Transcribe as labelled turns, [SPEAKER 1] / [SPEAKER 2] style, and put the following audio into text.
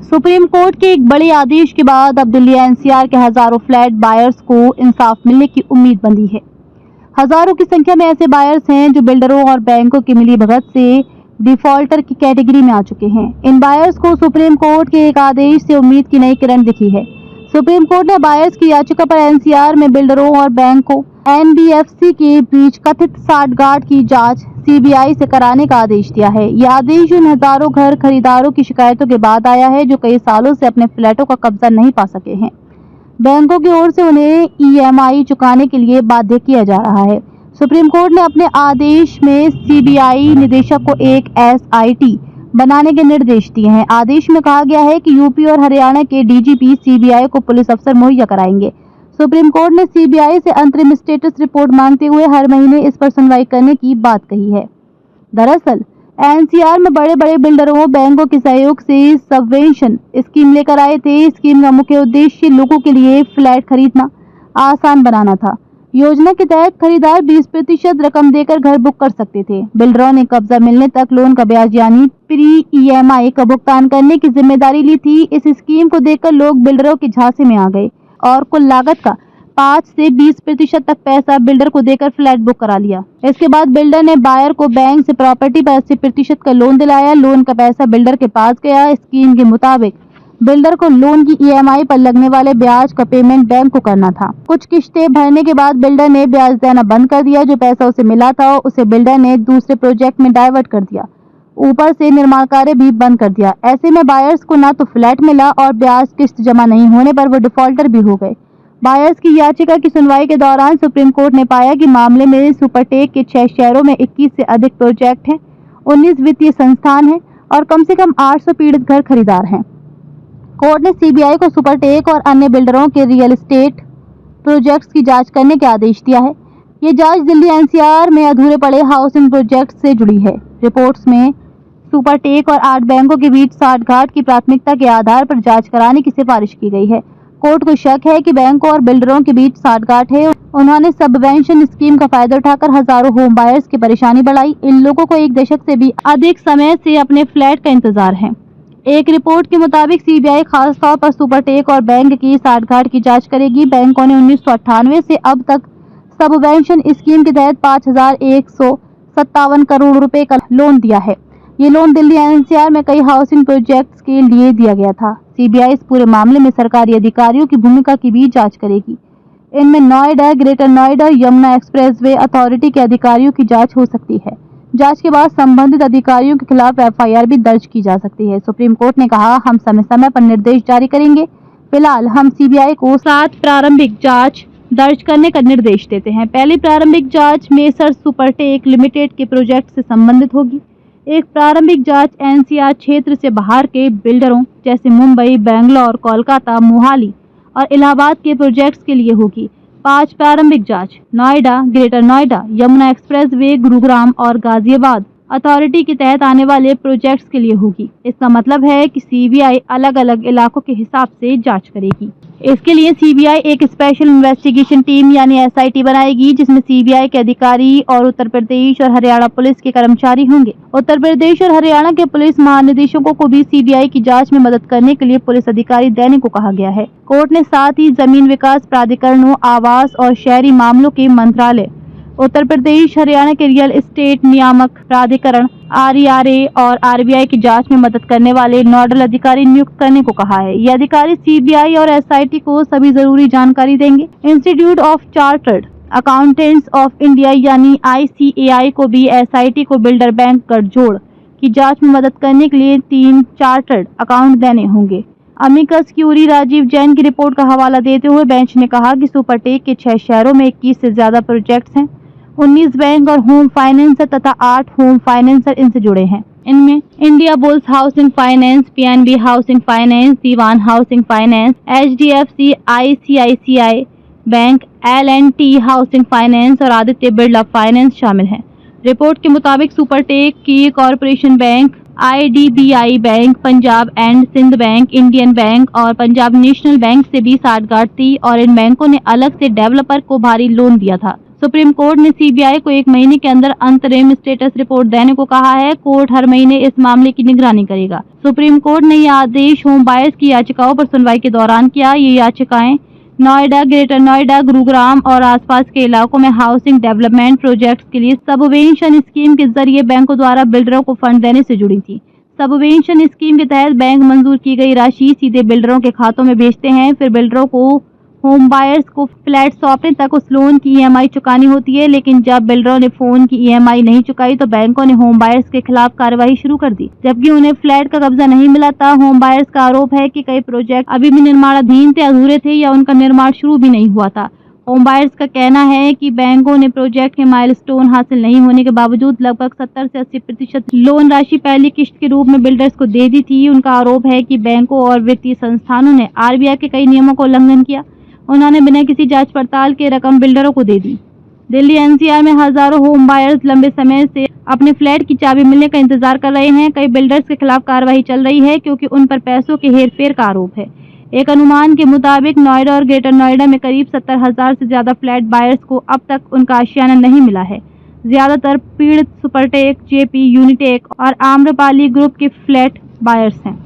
[SPEAKER 1] Supreme court के एक बड़े आदेश के बाद अब दिल्ली एनसीआर के हजारों फ्लैट बायर्स को इंसाफ मिलने की उम्मीद बंधी है। हजारों की संख्या में ऐसे बायर्स हैं जो बिल्डरों और बैंकों की मिलीभगत से डिफॉल्टर की कैटेगरी में आ चुके हैं। इन बायर्स को सुप्रीम कोर्ट के एक आदेश से उम्मीद की नई किरण दिखी है। सुप्रीम कोर्ट ने बायर्स की याचिका पर एनसीआर में बिल्डरों और बैंकों एनबीएफसी के बीच कथित साठगांठ की जांच सीबीआई से कराने का आदेश दिया है। यह आदेश उन हजारों घर खरीदारों की शिकायतों के बाद आया है जो कई सालों से अपने फ्लैटों का कब्जा नहीं पा सके हैं। बैंकों की ओर से उन्हें ईएमआई चुकाने के लिए बाध्य किया जा रहा है। सुप्रीम कोर्ट ने अपने आदेश में सीबीआई निदेशक को एक एसआईटी बनाने के निर्देश दिए हैं। आदेश में कहा गया है कि यूपी और हरियाणा के डीजीपी सीबीआई को पुलिस अफसर मुहैया कराएंगे। सुप्रीम कोर्ट ने सीबीआई से अंतरिम स्टेटस रिपोर्ट मांगते हुए हर महीने इस पर सुनवाई करने की बात कही है। दरअसल एनसीआर में बड़े बड़े बिल्डरों बैंकों के सहयोग से सबवेंशन स्कीम लेकर आए थे। स्कीम का मुख्य उद्देश्य लोगों के लिए फ्लैट खरीदना आसान बनाना था। योजना के तहत खरीदार 20% रकम देकर घर बुक कर सकते थे। बिल्डरों ने कब्जा मिलने तक लोन का ब्याज यानी प्री ईएमआई का भुगतान करने की जिम्मेदारी ली थी। इस स्कीम को देखकर लोग बिल्डरों के झांसे में आ गए और कुल लागत का 5 से 20% तक पैसा बिल्डर को देकर फ्लैट बुक करा लिया। इसके बाद बिल्डर ने बायर को बैंक से प्रॉपर्टी पर 80% का लोन दिलाया। लोन का पैसा बिल्डर के पास गया। स्कीम के मुताबिक बिल्डर को लोन की ईएमआई पर लगने वाले ब्याज का पेमेंट बैंक को करना था। कुछ किश्तें भरने के बाद बिल्डर ने ब्याज देना बंद कर दिया। जो पैसा उसे मिला था उसे बिल्डर ने दूसरे प्रोजेक्ट में डाइवर्ट कर दिया। ऊपर से निर्माण कार्य भी बंद कर दिया। ऐसे में बायर्स को ना तो फ्लैट मिला और ब्याज किस्त जमा नहीं होने पर वो डिफॉल्टर भी हो गए। बायर्स की याचिका की सुनवाई के दौरान सुप्रीम कोर्ट ने पाया कि मामले में सुपरटेक के 6 शहरों में 21 से अधिक प्रोजेक्ट हैं, 19 वित्तीय संस्थान हैं और कम से कम 800 पीड़ित घर खरीदार हैं। कोर्ट ने सीबीआई को सुपरटेक और अन्य बिल्डरों के रियल एस्टेट प्रोजेक्ट्स की जांच करने के आदेश दिया है। ये जांच दिल्ली एनसीआर में अधूरे पड़े हाउसिंग प्रोजेक्ट से जुड़ी है। रिपोर्ट्स में सुपरटेक और 8 बैंकों के बीच साठगांठ की प्राथमिकता के आधार पर जांच कराने की सिफारिश की गई है। कोर्ट को शक है कि बैंकों और बिल्डरों के बीच साठगांठ है। उन्होंने सबवेंशन स्कीम का फायदा उठाकर हजारों होम बायर्स की परेशानी बढ़ाई। इन लोगों को 1 दशक से भी अधिक समय से अपने फ्लैट का इंतजार है। एक रिपोर्ट के मुताबिक सीबीआई खास तौर पर सुपरटेक और बैंक की साठगांठ की जांच करेगी। बैंकों ने 1998 से अब तक सबवेंशन स्कीम के तहत 5,157 करोड़ रुपए का लोन दिया है। ये लोन दिल्ली एनसीआर में कई हाउसिंग प्रोजेक्ट्स के लिए दिया गया था। सीबीआई इस पूरे मामले में सरकारी अधिकारियों की भूमिका की भी जांच करेगी। इनमें Noida, greater Noida, Yamuna expressway authority के अधिकारियों की जांच हो सकती है। जांच के बाद संबंधित अधिकारियों के खिलाफ एफआईआर भी दर्ज की जा सकती है। सुप्रीम कोर्ट ने कहा, हम समय समय पर निर्देश जारी करेंगे। फिलहाल हम सीबीआई को 7 प्रारंभिक जांच दर्ज करने का निर्देश देते हैं। पहली प्रारंभिक जांच मेसर सुपरटेक लिमिटेड के प्रोजेक्ट से संबंधित होगी। एक प्रारंभिक जांच एनसीआर क्षेत्र से बाहर के बिल्डरों जैसे मुंबई, बेंगलोर, कोलकाता, मोहाली और इलाहाबाद के प्रोजेक्ट्स के लिए होगी। 5 प्रारंभिक जांच नोएडा, ग्रेटर नोएडा, यमुना एक्सप्रेसवे, गुरुग्राम और गाजियाबाद अथॉरिटी के तहत आने वाले प्रोजेक्ट्स के लिए होगी। इसका मतलब है कि सीबीआई अलग अलग इलाकों के हिसाब से जांच करेगी। इसके लिए सीबीआई एक स्पेशल इन्वेस्टिगेशन टीम यानी एसआईटी बनाएगी, जिसमें सीबीआई के अधिकारी और उत्तर प्रदेश और हरियाणा पुलिस के कर्मचारी होंगे। उत्तर प्रदेश और हरियाणा के पुलिस महानिदेशकों को भी सीबीआई की जांच में मदद करने के लिए पुलिस अधिकारी देने को कहा गया है। कोर्ट ने साथ ही जमीन विकास प्राधिकरणों, आवास और शहरी मामलों के मंत्रालय, उत्तर प्रदेश हरियाणा के रियल एस्टेट नियामक प्राधिकरण आरईआरए और आरबीआई की जांच में मदद करने वाले नोडल अधिकारी नियुक्त करने को कहा है। ये अधिकारी सीबीआई और एसआईटी को सभी जरूरी जानकारी देंगे। Institute of chartered accountants of India यानी आईसीएआई को भी एसआईटी को बिल्डर बैंक गठजोड़ की जांच में मदद करने के लिए 3 चार्टर्ड अकाउंट देने होंगे। अमिकस क्यूरी राजीव जैन की रिपोर्ट का हवाला देते हुए बेंच ने कहा कि सुपरटेक के 6 शहरों में 21 से ज्यादा प्रोजेक्ट्स हैं, 19 बैंक और होम फाइनेंसर तथा 8 होम फाइनेंसर इनसे जुड़े हैं। इनमें India bulls housing finance, PNB housing finance, Dewan housing finance, HDFC, ICICI bank, L and T housing finance और आदित्य बिरला फाइनेंस शामिल हैं। रिपोर्ट के मुताबिक सुपरटेक की Corporation Bank, IDBI Bank, Punjab and Sindh bank, Indian bank और पंजाब नेशनल बैंक से भी साठगांठ थी और इन बैंकों ने अलग से डेवलपर को भारी लोन दिया था। सुप्रीम कोर्ट ने सीबीआई को 1 महीने के अंदर अंतरिम स्टेटस रिपोर्ट देने को कहा है। कोर्ट हर महीने इस मामले की निगरानी करेगा। सुप्रीम कोर्ट ने यह आदेश होम बायर्स की याचिकाओं पर सुनवाई के दौरान किया। ये याचिकाएं नोएडा, ग्रेटर नोएडा, गुरुग्राम और आसपास के इलाकों में हाउसिंग डेवलपमेंट प्रोजेक्ट्स के लिए सबवेंशन स्कीम के जरिए बैंकों द्वारा बिल्डरों को फंड देने से जुड़ी थी। सबवेंशन स्कीम के तहत बैंक मंजूर की गई राशि सीधे बिल्डरों के खातों में भेजते हैं। फिर बिल्डरों को होम बायर्स को फ्लैट सौंपने तक उस लोन की ईएमआई चुकानी होती है। लेकिन जब बिल्डरों ने फोन की ईएमआई नहीं चुकाई तो बैंकों ने होम बायर्स के खिलाफ कार्रवाई शुरू कर दी। जबकि उन्हें फ्लैट का कब्जा नहीं मिला था। होम बायर्स का आरोप है कि कई प्रोजेक्ट अभी भी निर्माणाधीन थे, अधूरे थे या उनका निर्माण शुरू भी नहीं हुआ था। होम बायर्स का कहना है कि बैंकों ने प्रोजेक्ट के माइलस्टोन हासिल नहीं होने के बावजूद लगभग 70 से 80% लोन राशि पहली किश्त के रूप में बिल्डर्स को दे दी थी। उनका आरोप है कि बैंकों और वित्तीय संस्थानों ने आरबीआई के कई नियमों का उल्लंघन किया। उन्होंने बिना किसी जांच पड़ताल के रकम बिल्डरों को दे दी। दिल्ली एनसीआर में हजारों होम बायर्स लंबे समय से अपने फ्लैट की चाबी मिलने का इंतजार कर रहे हैं। कई बिल्डर्स के खिलाफ कार्रवाई चल रही है क्योंकि उन पर पैसों के हेरफेर का आरोप है। एक अनुमान के मुताबिक नोएडा और ग्रेटर नोएडा में करीब 70,000 से ज्यादा फ्लैट बायर्स को अब तक उनका आशियाना नहीं मिला है। ज्यादातर पीड़ित सुपरटेक, जेपी, यूनिटेक और आम्रपाली ग्रुप के फ्लैट बायर्स हैं।